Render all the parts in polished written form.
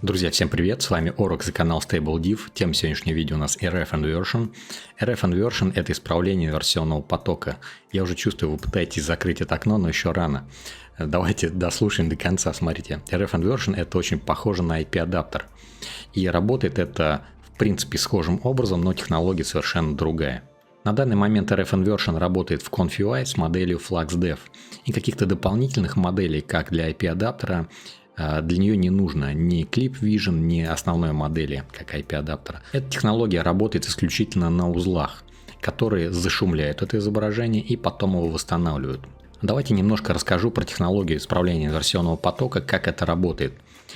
Друзья, всем привет, с вами Орок и канал StableDiff. Тема сегодняшнего видео у нас RF Inversion. RF Inversion – это исправление инверсионного потока. Я уже чувствую, вы пытаетесь закрыть это окно, но еще рано. Давайте дослушаем до конца. Смотрите, RF Inversion – это очень похоже на IP-адаптер. И работает это, в принципе, схожим образом, но технология совершенно другая. На данный момент RF Inversion работает в ConfUI с моделью FluxDev. И каких-то дополнительных моделей, как для IP-адаптера, для нее не нужно ни Clip Vision, ни основной модели, как IP-адаптера. Эта технология работает исключительно на узлах, которые зашумляют это изображение и потом его восстанавливают. Давайте немножко расскажу про технологию исправления инверсионного потока, как это работает.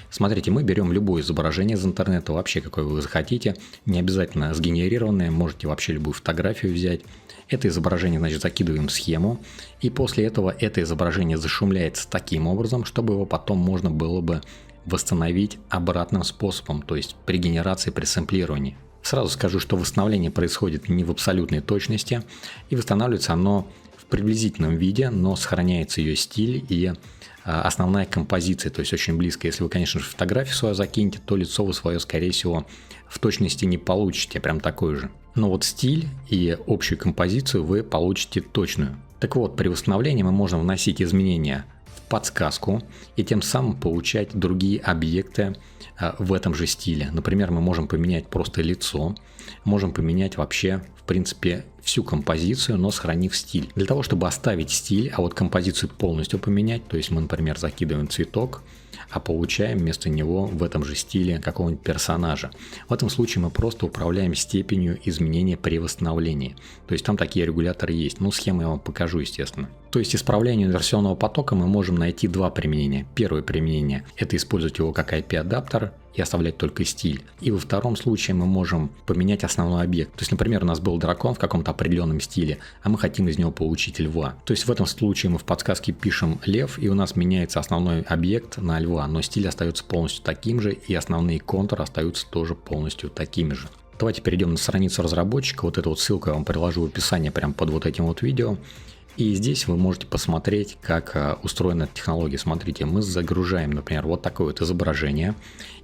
Смотрите, мы берем любое изображение из интернета, вообще какое вы захотите, не обязательно сгенерированное, можете вообще любую фотографию взять. Это изображение, значит, закидываем в схему, и после этого это изображение зашумляется таким образом, чтобы его потом можно было бы восстановить обратным способом, то есть при генерации, при сэмплировании. Сразу скажу, что восстановление происходит не в абсолютной точности, и восстанавливается оно в приблизительном виде, но сохраняется ее стиль и основная композиция, то есть очень близко. Если вы, конечно же, фотографию свою закинете, то лицо вы свое, скорее всего, в точности не получите, прям такой же. Но вот стиль и общую композицию вы получите точную. Так вот, при восстановлении мы можем вносить изменения в подсказку и тем самым получать другие объекты в этом же стиле. Например, мы можем поменять просто лицо, можем поменять вообще, в принципе, всю композицию, но сохранив стиль. Для того, чтобы оставить стиль, а вот композицию полностью поменять, то есть мы, например, закидываем цветок, а получаем вместо него в этом же стиле какого-нибудь персонажа. В этом случае мы просто управляем степенью изменения при восстановлении. То есть там такие регуляторы есть. Ну, схемы я вам покажу, естественно. То есть исправлению инверсионного потока мы можем найти два применения. Первое применение – это использовать его как IP-адаптер и оставлять только стиль. И во втором случае мы можем поменять основной объект. То есть, например, у нас был дракон в каком-то определенном стиле, а мы хотим из него получить льва. То есть в этом случае мы в подсказке пишем лев, и у нас меняется основной объект на льва, но стиль остается полностью таким же, и основные контуры остаются тоже полностью такими же. Давайте перейдем на страницу разработчика. Вот эту вот ссылку я вам приложу в описании прямо под вот этим вот видео. И здесь вы можете посмотреть, как устроена эта технология. Смотрите, мы загружаем, например, вот такое вот изображение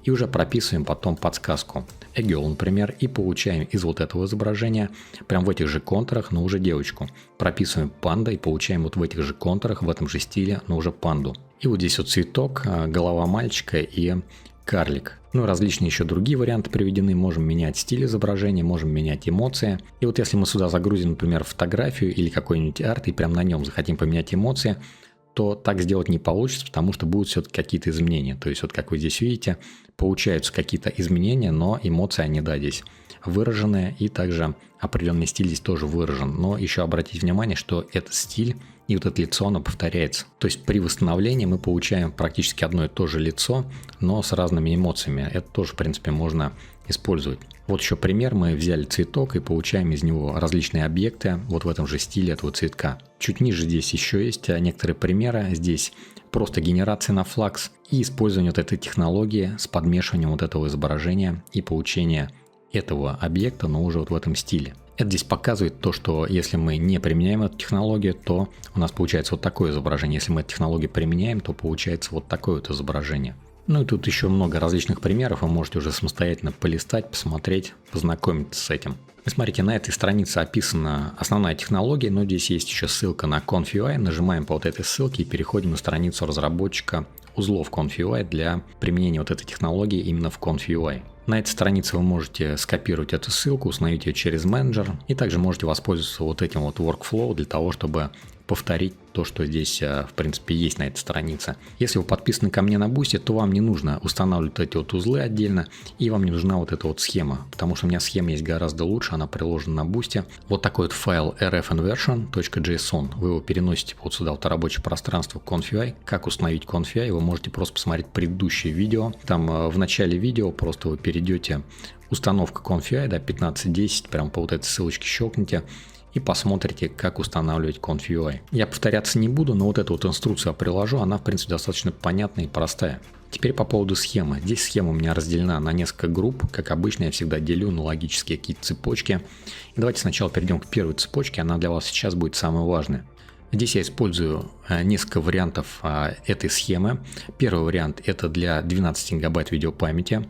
и уже прописываем потом подсказку a girl, например, и получаем из вот этого изображения, прям в этих же контурах, но уже девочку. Прописываем панда и получаем вот в этих же контурах, в этом же стиле, но уже панду. И вот здесь вот цветок, голова мальчика и карлик. Ну, различные еще другие варианты приведены. Можем менять стиль изображения, можем менять эмоции. И вот если мы сюда загрузим, например, фотографию или какой-нибудь арт, и прям на нем захотим поменять эмоции, то так сделать не получится, потому что будут все-таки какие-то изменения. То есть вот как вы здесь видите, получаются какие-то изменения, но эмоции они, да, здесь выраженные, и также определенный стиль здесь тоже выражен. Но еще обратите внимание, что этот стиль и вот это лицо, оно повторяется. То есть при восстановлении мы получаем практически одно и то же лицо, но с разными эмоциями. Это тоже, в принципе, можно использовать. Вот еще пример. Мы взяли цветок и получаем из него различные объекты вот в этом же стиле этого цветка. Чуть ниже здесь еще есть некоторые примеры. Здесь просто генерация на флакс и использование вот этой технологии с подмешиванием вот этого изображения и получение этого объекта, но уже вот в этом стиле. Это здесь показывает то, что если мы не применяем эту технологию, то у нас получается вот такое изображение. Если мы эту технологию применяем, то получается вот такое вот изображение. Ну и тут еще много различных примеров, вы можете уже самостоятельно полистать, посмотреть, познакомиться с этим. И смотрите, на этой странице описана основная технология, но здесь есть еще ссылка на ConfUI. Нажимаем по вот этой ссылке и переходим на страницу разработчика узлов ConfUI для применения вот этой технологии именно в ConfUI. На этой странице вы можете скопировать эту ссылку, установить ее через менеджер, и также можете воспользоваться вот этим вот workflow для того, чтобы повторить то, что здесь, в принципе, есть на этой странице. Если вы подписаны ко мне на Boosty, то вам не нужно устанавливать эти вот узлы отдельно, и вам не нужна вот эта вот схема, потому что у меня схема есть гораздо лучше, она приложена на Boosty. Вот такой вот файл rfinversion.json, вы его переносите вот сюда, вот рабочее пространство ConfUI. Как установить ConfUI, вы можете просто посмотреть предыдущее видео. Там в начале видео просто вы перейдете установка ConfUI, да, 15.10, прям по вот этой ссылочке щелкните, и посмотрите, как устанавливать ConfUI. Я повторяться не буду, но вот эту вот инструкцию я приложу, она, в принципе, достаточно понятная и простая. Теперь по поводу схемы. Здесь схема у меня разделена на несколько групп. Как обычно, я всегда делю на логические какие-то цепочки. И давайте сначала перейдем к первой цепочке, она для вас сейчас будет самая важная. Здесь я использую несколько вариантов этой схемы. Первый вариант это для 12 гигабайт видеопамяти.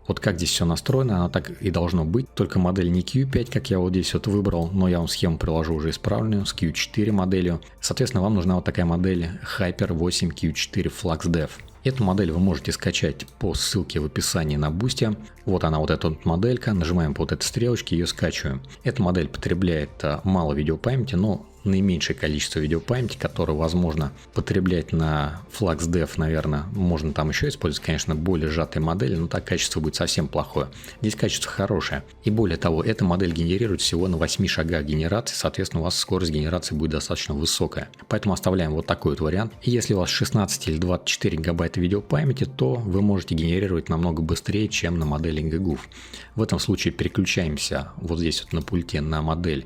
Вот как здесь все настроено, оно так и должно быть. Только модель не Q5, как я вот здесь вот выбрал, но я вам схему приложу уже исправленную с Q4 моделью. Соответственно, вам нужна вот такая модель Hyper 8 Q4 FluxDev. Эту модель вы можете скачать по ссылке в описании на Boosty. Вот она, вот эта вот моделька. Нажимаем по вот этой стрелочке, ее скачиваем. Эта модель потребляет мало видеопамяти, но наименьшее количество видеопамяти, которое возможно потреблять на FluxDev, наверное. Можно там еще использовать, конечно, более сжатые модели, но так качество будет совсем плохое. Здесь качество хорошее. И более того, эта модель генерирует всего на 8 шагах генерации, соответственно, у вас скорость генерации будет достаточно высокая. Поэтому оставляем вот такой вот вариант. И если у вас 16 или 24 гигабайта видеопамяти, то вы можете генерировать намного быстрее, чем на модели GGUF. В этом случае переключаемся вот здесь вот на пульте на модель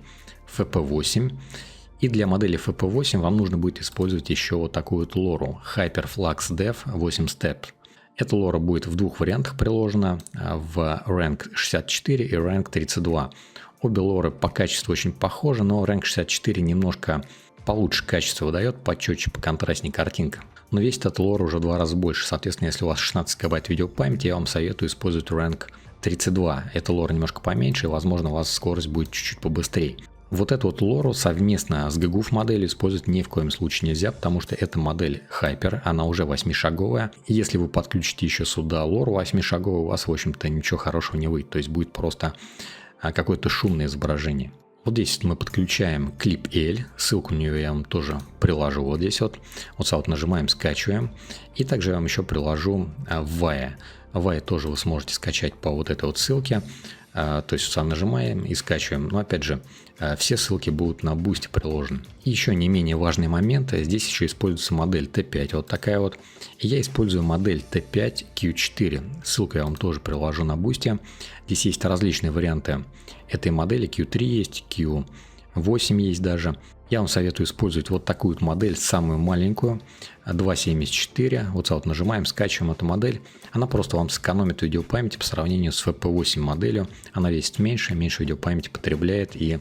FP8. И для модели FP8 вам нужно будет использовать еще вот такую вот лору HyperFluxDev 8 Step. Эта лора будет в двух вариантах приложена, в Rank 64 и Rank 32. Обе лоры по качеству очень похожи, но Rank 64 немножко получше качество выдает, почетче, поконтрастнее картинка. Но весит эта лора уже в 2 раза больше. Соответственно, если у вас 16 гигабайт видеопамяти, я вам советую использовать Rank 32. Эта лора немножко поменьше, и, возможно, у вас скорость будет чуть-чуть побыстрее. Вот эту вот лору совместно с GGUF моделью использовать ни в коем случае нельзя, потому что эта модель Hyper, она уже 8-шаговая. И если вы подключите еще сюда лору 8-шаговую, у вас, в общем-то, ничего хорошего не выйдет. То есть будет просто какое-то шумное изображение. Вот здесь мы подключаем клип L, ссылку на нее я вам тоже приложу вот здесь вот. Вот сюда вот нажимаем, скачиваем. И также я вам еще приложу VAE. VAE тоже вы сможете скачать по вот этой вот ссылке. То есть сюда нажимаем и скачиваем. Но опять же, все ссылки будут на Boosty приложены. И еще не менее важный момент. Здесь еще используется модель T5. Вот такая вот. И я использую модель T5 Q4. Ссылку я вам тоже приложу на Boosty. Здесь есть различные варианты этой модели. Q3 есть, Q8 есть даже. Я вам советую использовать вот такую вот модель, самую маленькую, 2.74. Вот сюда вот нажимаем, скачиваем эту модель. Она просто вам сэкономит видеопамяти по сравнению с FP8 моделью. Она весит меньше видеопамяти потребляет, и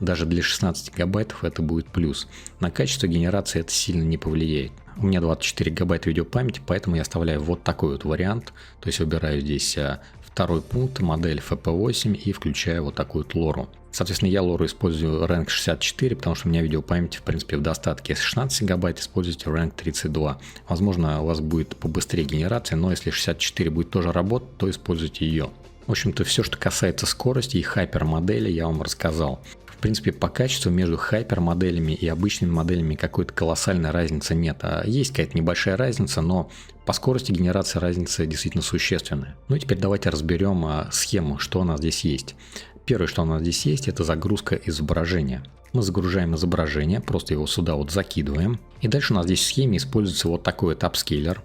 даже для 16 гигабайтов это будет плюс. На качество генерации это сильно не повлияет. У меня 24 гигабайта видеопамяти, поэтому я оставляю вот такой вот вариант. То есть выбираю здесь второй пункт, модель FP8 и включаю вот такую вот лору. Соответственно, я лору использую Rank 64, потому что у меня видеопамяти в принципе в достатке. Если 16 гигабайт, используйте Rank 32. Возможно, у вас будет побыстрее генерация, но если 64 будет тоже работать, то используйте ее. В общем-то, все, что касается скорости и Hyper модели, я вам рассказал. В принципе, по качеству между Hyper моделями и обычными моделями какой-то колоссальной разницы нет. Есть какая-то небольшая разница, но по скорости генерации разница действительно существенная. Ну и теперь давайте разберем схему, что у нас здесь есть. Первое, что у нас здесь есть, это загрузка изображения. Мы загружаем изображение, просто его сюда вот закидываем. И дальше у нас здесь в схеме используется вот такой вот апскейлер.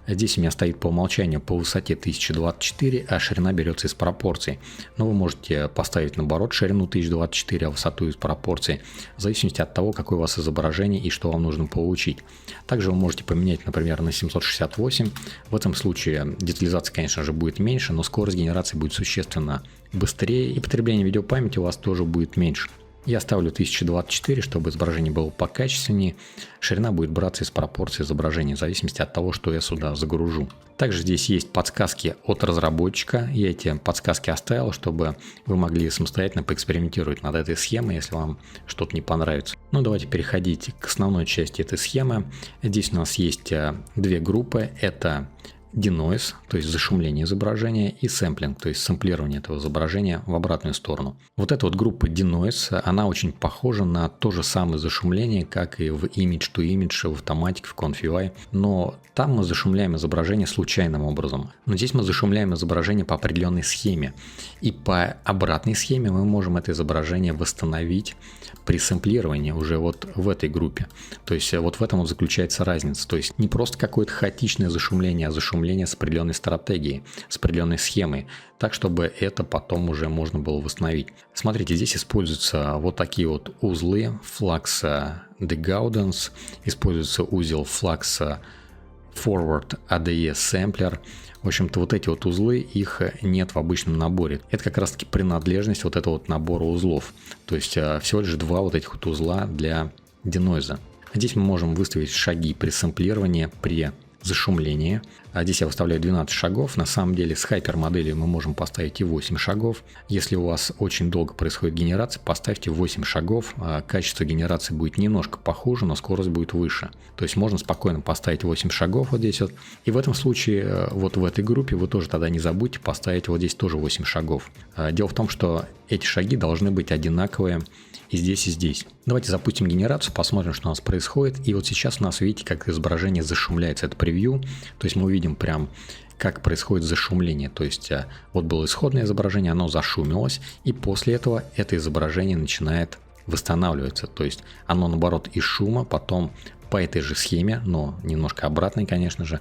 Здесь у меня стоит по умолчанию по высоте 1024, а ширина берется из пропорций. Но вы можете поставить наоборот ширину 1024, а высоту из пропорций, в зависимости от того, какое у вас изображение и что вам нужно получить. Также вы можете поменять, например, на 768. В этом случае детализация, конечно же, будет меньше, но скорость генерации будет существенно быстрее, и потребление видеопамяти у вас тоже будет меньше. Я ставлю 1024, чтобы изображение было покачественнее. Ширина будет браться из пропорции изображения, в зависимости от того, что я сюда загружу. Также здесь есть подсказки от разработчика. Я эти подсказки оставил, чтобы вы могли самостоятельно поэкспериментировать над этой схемой, если вам что-то не понравится. Ну, давайте переходить к основной части этой схемы. Здесь у нас есть две группы. Это denoise, то есть зашумление изображения, и сэмплинг, то есть сэмплирование этого изображения в обратную сторону. Вот эта вот группа denoise, она очень похожа на то же самое зашумление, как и в image-to-image, в Automatic, в Conf.ui, но там мы зашумляем изображение случайным образом. Но здесь мы зашумляем изображение по определенной схеме, и по обратной схеме мы можем это изображение восстановить при сэмплировании уже вот в этой группе. То есть вот в этом вот заключается разница. То есть не просто какое-то хаотичное зашумление, а зашумление с определенной стратегией, с определенной схемой, так чтобы это потом уже можно было восстановить. Смотрите, здесь используются вот такие вот узлы Flux Degaudens, используется узел Flux Forward ADE Sampler. В общем-то, вот эти вот узлы, их нет в обычном наборе. Это как раз таки принадлежность вот этого вот набора узлов. То есть всего лишь два вот этих вот узла для денойза. Здесь мы можем выставить шаги при сэмплировании, при зашумлении. Здесь я выставляю 12 шагов. На самом деле с хайпермоделью мы можем поставить и 8 шагов. Если у вас очень долго происходит генерация, поставьте 8 шагов. Качество генерации будет немножко похуже, но скорость будет выше. То есть можно спокойно поставить 8 шагов вот здесь вот. И в этом случае, вот в этой группе, вы тоже тогда не забудьте поставить вот здесь тоже 8 шагов. Дело в том, что эти шаги должны быть одинаковые и здесь, и здесь. Давайте запустим генерацию, посмотрим, что у нас происходит. И вот сейчас у нас, видите, как изображение зашумляется. Это превью. То есть мы увидим прям, как происходит зашумление. То есть вот было исходное изображение, оно зашумелось. И после этого это изображение начинает восстанавливаться. То есть оно, наоборот, из шума потом по этой же схеме, но немножко обратной, конечно же,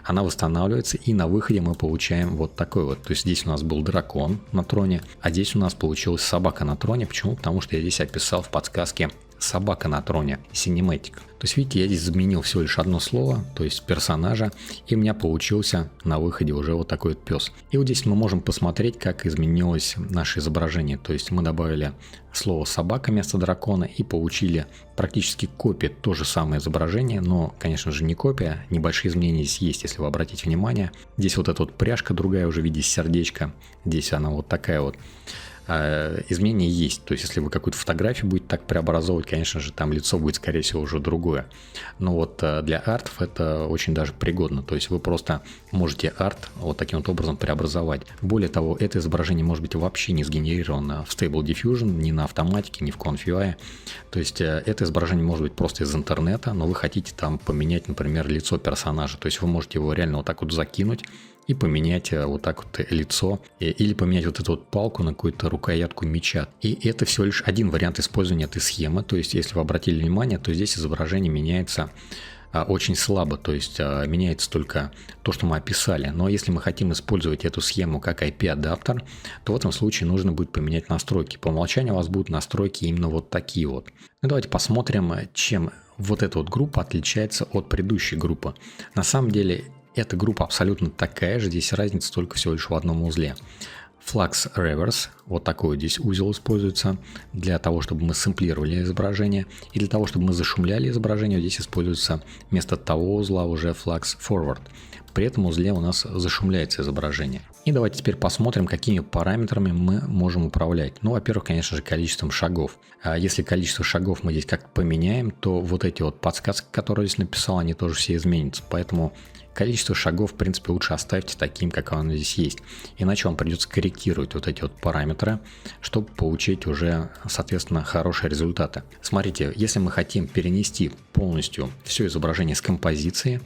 она восстанавливается, и на выходе мы получаем вот такой вот. То есть здесь у нас был дракон на троне, а здесь у нас получилась собака на троне. Почему? Потому что я здесь описал в подсказке собака на троне, cinematic. То есть, видите, я здесь заменил всего лишь одно слово, то есть персонажа, и у меня получился на выходе уже вот такой вот пес. И вот здесь мы можем посмотреть, как изменилось наше изображение. То есть мы добавили слово собака вместо дракона и получили практически копию то же самое изображение, но, конечно же, не копия, небольшие изменения здесь есть, если вы обратите внимание. Здесь вот эта вот пряжка другая уже в виде сердечка, здесь она вот такая вот. Изменения есть. То есть, если вы какую-то фотографию будете так преобразовывать, конечно же, там лицо будет, скорее всего, уже другое. Но вот для артов это очень даже пригодно. То есть, вы просто можете арт вот таким вот образом преобразовать. Более того, это изображение может быть вообще не сгенерировано в Stable Diffusion, ни на автоматике, ни в Conf.ui. То есть, это изображение может быть просто из интернета, но вы хотите там поменять, например, лицо персонажа. То есть, вы можете его реально вот так вот закинуть и поменять вот так вот лицо, или поменять вот эту вот палку на какую-то рукоятку меча. И это всего лишь один вариант использования этой схемы. То есть, если вы обратили внимание, то здесь изображение меняется очень слабо, то есть меняется только то, что мы описали. Но если мы хотим использовать эту схему как IP-адаптер, то в этом случае нужно будет поменять настройки. По умолчанию у вас будут настройки именно вот такие вот. Ну, давайте посмотрим, чем вот эта вот группа отличается от предыдущей группы. На самом деле, эта группа абсолютно такая же, здесь разница только всего лишь в одном узле. Flux Reverse, вот такой вот здесь узел используется для того, чтобы мы сэмплировали изображение, и для того, чтобы мы зашумляли изображение, здесь используется вместо того узла уже Flux Forward. При этом узле у нас зашумляется изображение. И давайте теперь посмотрим, какими параметрами мы можем управлять. Ну, во-первых, конечно же, количеством шагов. Если количество шагов мы здесь как-то поменяем, то вот эти вот подсказки, которые здесь написал, они тоже все изменятся. Поэтому количество шагов, в принципе, лучше оставьте таким, как оно здесь есть. Иначе вам придется корректировать вот эти вот параметры, чтобы получить уже, соответственно, хорошие результаты. Смотрите, если мы хотим перенести полностью все изображение с композиции,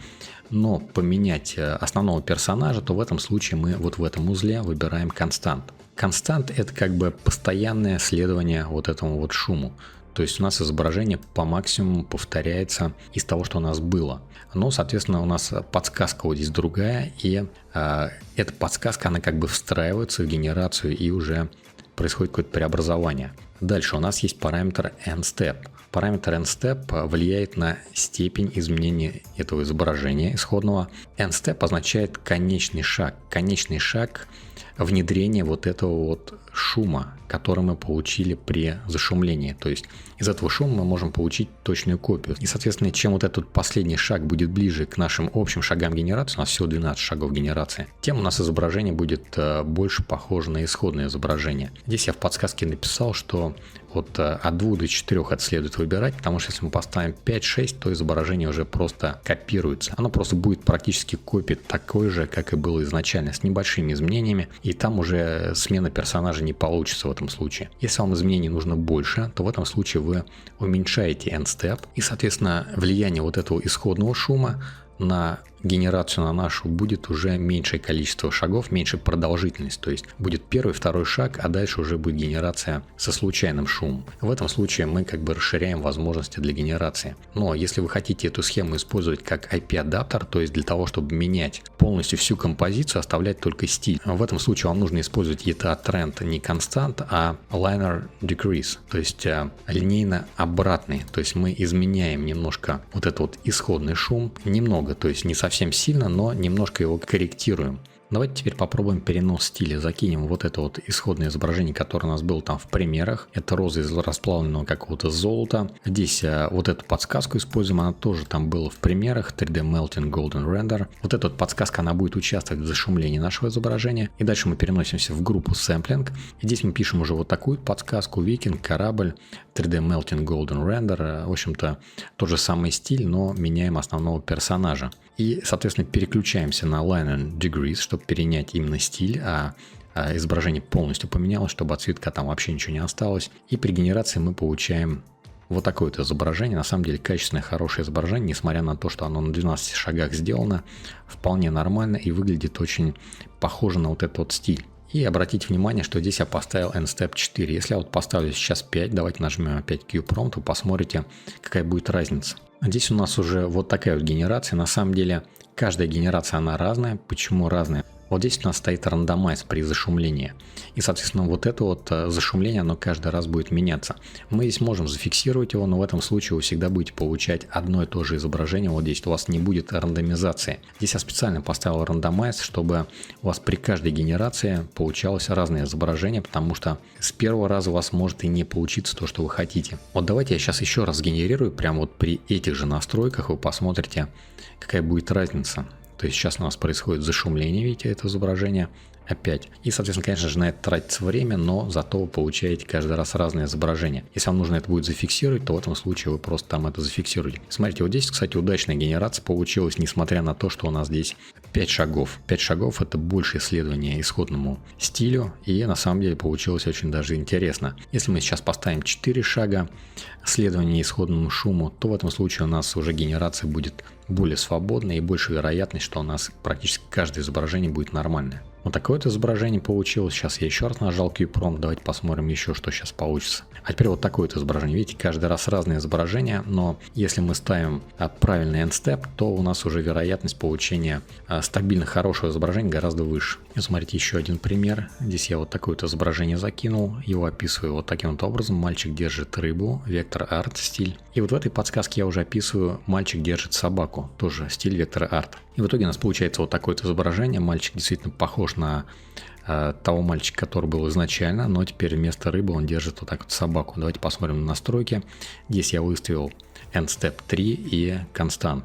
но поменять основного персонажа, то в этом случае мы вот в этом узле выбираем констант. Констант — это как бы постоянное следование вот этому вот шуму. То есть у нас изображение по максимуму повторяется из того, что у нас было. Но, соответственно, у нас подсказка вот здесь другая, и эта подсказка, она как бы встраивается в генерацию, и уже происходит какое-то преобразование. Дальше у нас есть параметр nStep. Параметр nStep влияет на степень изменения этого изображения исходного. nStep означает конечный шаг внедрения вот этого вот шума, который мы получили при зашумлении. То есть из этого шума мы можем получить точную копию. И, соответственно, чем вот этот последний шаг будет ближе к нашим общим шагам генерации, у нас всего 12 шагов генерации, тем у нас изображение будет больше похоже на исходное изображение. Здесь я в подсказке написал, что вот от 2 до 4 это следует выбирать, потому что если мы поставим 5-6, то изображение уже просто копируется. Оно просто будет практически копией такой же, как и было изначально, с небольшими изменениями, и там уже смена персонажа не получится в этом случае. Если вам изменений нужно больше, то в этом случае вы уменьшаете nStep, и, соответственно, влияние вот этого исходного шума на генерацию на нашу будет уже меньшее количество шагов, меньшая продолжительность. То есть будет первый, второй шаг, а дальше уже будет генерация со случайным шумом. В этом случае мы как бы расширяем возможности для генерации. Но если вы хотите эту схему использовать как IP-адаптер, то есть для того, чтобы менять полностью всю композицию, оставлять только стиль, в этом случае вам нужно использовать ETA Trend не констант, а Linear Decrease, то есть линейно обратный. То есть мы изменяем немножко вот этот вот исходный шум, немного, то есть не совсем сильно, но немножко его корректируем. Давайте теперь попробуем перенос стиля. Закинем вот это вот исходное изображение, которое у нас было там в примерах. Это роза из расплавленного какого-то золота. Здесь вот эту подсказку используем, она тоже там была в примерах. 3D Melting Golden Render. Вот эта вот подсказка, она будет участвовать в зашумлении нашего изображения. И дальше мы переносимся в группу Sampling. И здесь мы пишем уже вот такую подсказку. Викинг, корабль, 3D Melting Golden Render. В общем-то, тот же самый стиль, но меняем основного персонажа. И, соответственно, переключаемся на Line and Degrees, чтобы перенять именно стиль, а изображение полностью поменялось, чтобы от цветка там вообще ничего не осталось. И при генерации мы получаем вот такое вот изображение. На самом деле качественное, хорошее изображение, несмотря на то, что оно на 12 шагах сделано, вполне нормально и выглядит очень похоже на вот этот вот стиль. И обратите внимание, что здесь я поставил N-Step 4. Если я вот поставлю сейчас 5, давайте нажмем опять Q-Prompt, вы посмотрите, какая будет разница. Здесь у нас уже вот такая вот генерация. На самом деле каждая генерация она разная. Почему разная? Вот здесь у нас стоит рандомайз при зашумлении. И, соответственно, вот это вот зашумление, оно каждый раз будет меняться. Мы здесь можем зафиксировать его, но в этом случае вы всегда будете получать одно и то же изображение. Вот здесь у вас не будет рандомизации. Здесь я специально поставил рандомайз, чтобы у вас при каждой генерации получалось разное изображение, потому что с первого раза у вас может и не получиться то, что вы хотите. Вот давайте я сейчас еще раз сгенерирую, прямо вот при этих же настройках вы посмотрите, какая будет разница. То есть сейчас у нас происходит зашумление, видите, это изображение опять. И, соответственно, конечно же, на это тратится время, но зато вы получаете каждый раз разное изображение. Если вам нужно это будет зафиксировать, то в этом случае вы просто там это зафиксируете. Смотрите, вот здесь, кстати, удачная генерация получилась, несмотря на то, что у нас здесь 5 шагов. 5 шагов – это больше исследования исходному стилю, и на самом деле получилось очень даже интересно. Если мы сейчас поставим 4 шага следования исходному шуму, то в этом случае у нас уже генерация будет более свободная и больше вероятность, что у нас практически каждое изображение будет нормальное. Вот такое вот изображение получилось. Сейчас я еще раз нажал Q-Prompt. Давайте посмотрим еще, что сейчас получится. А теперь вот такое вот изображение. Видите, каждый раз разное изображение, но если мы ставим правильный N-Step, то у нас уже вероятность получения стабильно хорошего изображения гораздо выше. И смотрите, еще один пример. Здесь я вот такое вот изображение закинул. Его описываю вот таким вот образом. Мальчик держит рыбу. Вектор арт стиль. И вот в этой подсказке я уже описываю. Мальчик держит собаку. Тоже стиль вектор арт. И в итоге у нас получается вот такое вот изображение. Мальчик действительно похож на того мальчика, который был изначально, но теперь вместо рыбы он держит вот так вот собаку. Давайте посмотрим на настройки. Здесь я выставил N-Step 3 и Constant.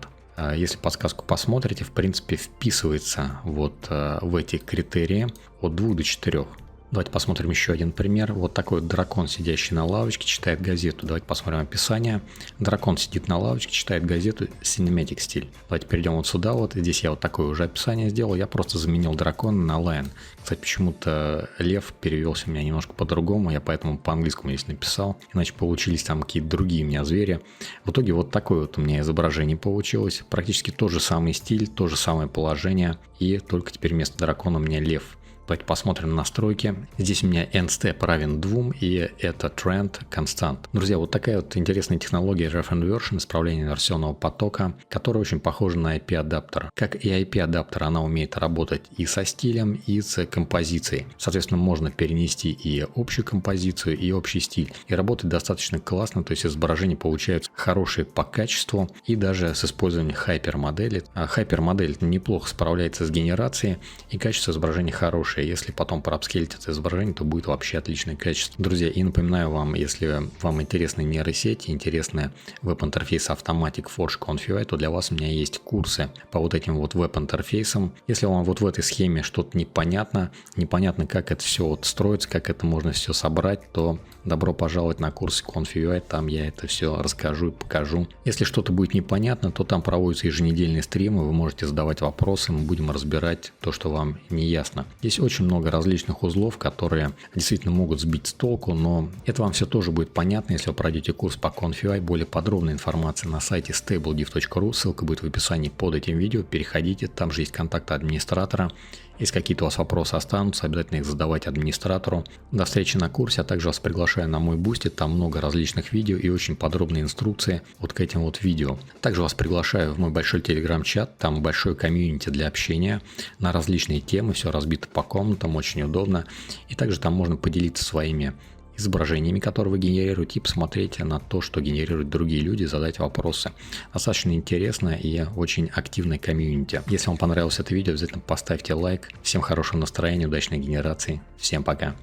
Если подсказку посмотрите, в принципе вписывается вот в эти критерии от 2 до 4. Давайте посмотрим еще один пример. Вот такой вот дракон, сидящий на лавочке, читает газету. Давайте посмотрим описание. Дракон сидит на лавочке, читает газету, cinematic стиль. Давайте перейдем вот сюда. Вот здесь я вот такое уже описание сделал. Я просто заменил дракона на lion. Кстати, почему-то лев перевелся у меня немножко по-другому. Я поэтому по-английскому здесь написал. Иначе получились там какие-то другие у меня звери. В итоге вот такое вот у меня изображение получилось. Практически тот же самый стиль, то же самое положение. И только теперь вместо дракона у меня лев. Давайте посмотрим на настройки. Здесь у меня N-Step равен 2, и это Trend Constant. Друзья, вот такая вот интересная технология Ref and Version, исправление инверсионного потока, которая очень похожа на IP-адаптер. Как и IP-адаптер, она умеет работать и со стилем, и с композицией. Соответственно, можно перенести и общую композицию, и общий стиль. И работает достаточно классно, то есть изображения получаются хорошие по качеству, и даже с использованием хайпермодели. Хайпермодель неплохо справляется с генерацией, и качество изображения хорошее. Если потом проапскейлить это изображение, то будет вообще отличное качество. Друзья, и напоминаю вам, если вам интересны нейросети, интересны веб-интерфейс Automatic Forge Conf UI, то для вас у меня есть курсы по вот этим вот веб-интерфейсам. Если вам вот в этой схеме что-то непонятно, как это все вот строится, как это можно все собрать, то добро пожаловать на курсы Conf UI, там я это все расскажу и покажу. Если что-то будет непонятно, то там проводятся еженедельные стримы, вы можете задавать вопросы, мы будем разбирать то, что вам не ясно. Здесь очень много различных узлов, которые действительно могут сбить с толку, но это вам все тоже будет понятно, если вы пройдете курс по Conf UI. Более подробная информация на сайте stablediv.ru, ссылка будет в описании под этим видео, переходите, там же есть контакты администратора. Если какие-то у вас вопросы останутся, обязательно их задавайте администратору. До встречи на курсе, а также вас приглашаю на мой Boosty, там много различных видео и очень подробные инструкции вот к этим вот видео. Также вас приглашаю в мой большой телеграм-чат, там большой комьюнити для общения на различные темы, все разбито по комнатам, очень удобно. И также там можно поделиться своими изображениями, которые вы генерируете, и посмотреть на то, что генерируют другие люди, задать вопросы. Достаточно интересно и очень активное комьюнити. Если вам понравилось это видео, обязательно поставьте лайк. Всем хорошего настроения, удачной генерации. Всем пока.